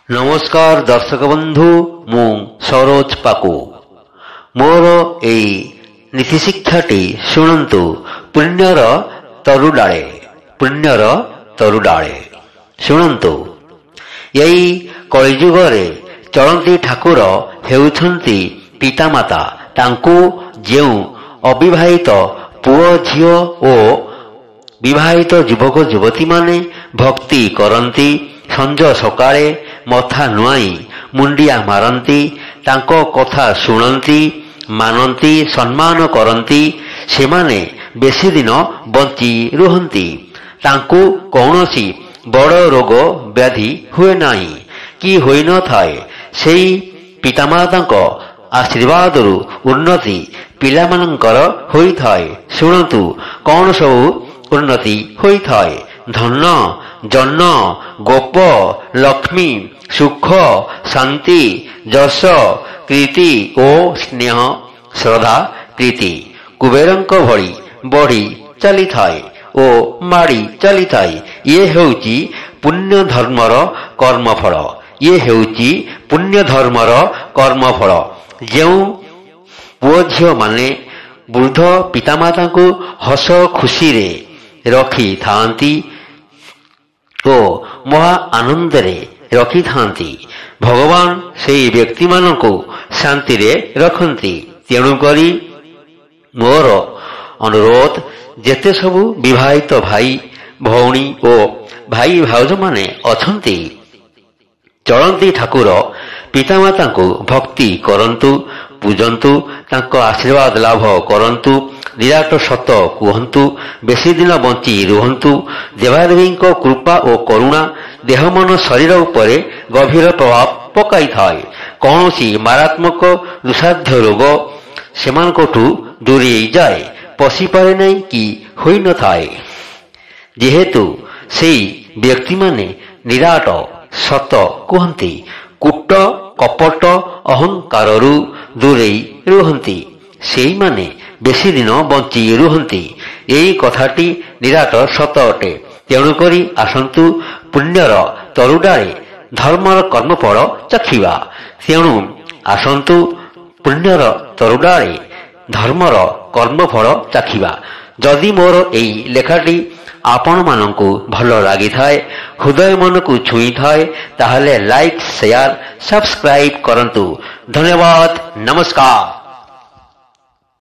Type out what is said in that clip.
नमस्कार दर्शक बंधु मु सरोज पाकु मोर एई नीति शिक्षाटी शुणंतु पुण्यर तरुडाळे शुणंतु एई कलिजुगरे चलंती ठाकुर हेउछंती पितामाता तांकु जेउ अविवाहित पुओ झियो ओ विवाहित युवक युवती माने भक्ति करंती संज सकाळे मथा नुआई मुंडिया मारंती तांको कथा शुणंती मानंती सम्मान करंती सेमाने बेसी दिन बंची रुहंती तांकु कौनसी बड़ रोग व्याधि हुए नाही कि होई न थाए सेई पितामातांको आशीर्वादरु उन्नति पिलामानंकर होई थाए। शुणंतु कौन सब उन्नति होई थाए। धन जन गोप लक्ष्मी सुख शांति जश कीर्ति ओ स्नेह श्रद्धा प्रीति कुबेरंक भଳି बढ़ी चली थाए ओ माड़ी चली थाए। ये हेउची पुण्य धर्मर कर्मफल। ये हेउची पुण्य धर्मर कर्मफल। जेउ पुओ झियो माने वृद्ध पितामाता को हस खुशी रे रखी थांती ओ महा आनंद रे रखी थांती भगवान सेई व्यक्ति मानकु शांति रे रखंती। तेणु करी मोर अनुरोध जेते सबु विवाहित भाई भौणी ओ भाई भाउज माने अछंती चलंती ठाकुर पितामाता को भक्ति करंतु पूजंतु तांको आशीर्वाद लाभ करंतु निराट सत कुहंतु बेसी दिन बंची रुहंतु। देवादेवींको कृपा और करुणा देह मन शरीर उपरे गभीर प्रभाव पकाई थाए। कौनसी मारात्मक दुसाध्य रोग सेमानकोठु दूरी जाए पशि पारे नहीं कि होई न थाए। जेहेतु सेई व्यक्ति माने निराट सत कुहंती कूट कपट अहंकारु दूरे रुहंती सेई माने बेसी दिन बंची रुहंती। एई कथाटी निराट सत अटे। तेणुकरी आसंतु पुण्यर तरुडाळे धर्मर कर्मफल चखिबा। तेणु आसंतु पुण्यर तरुडाळे धर्मर कर्मफल चखिबा। जदि मोर एई लेखाटी आपण मानकु भल लागि थाए हृदय मन को छुई थाए ताहले लाइक शेयर सब्सक्राइब करंतु। धन्यवाद। नमस्कार।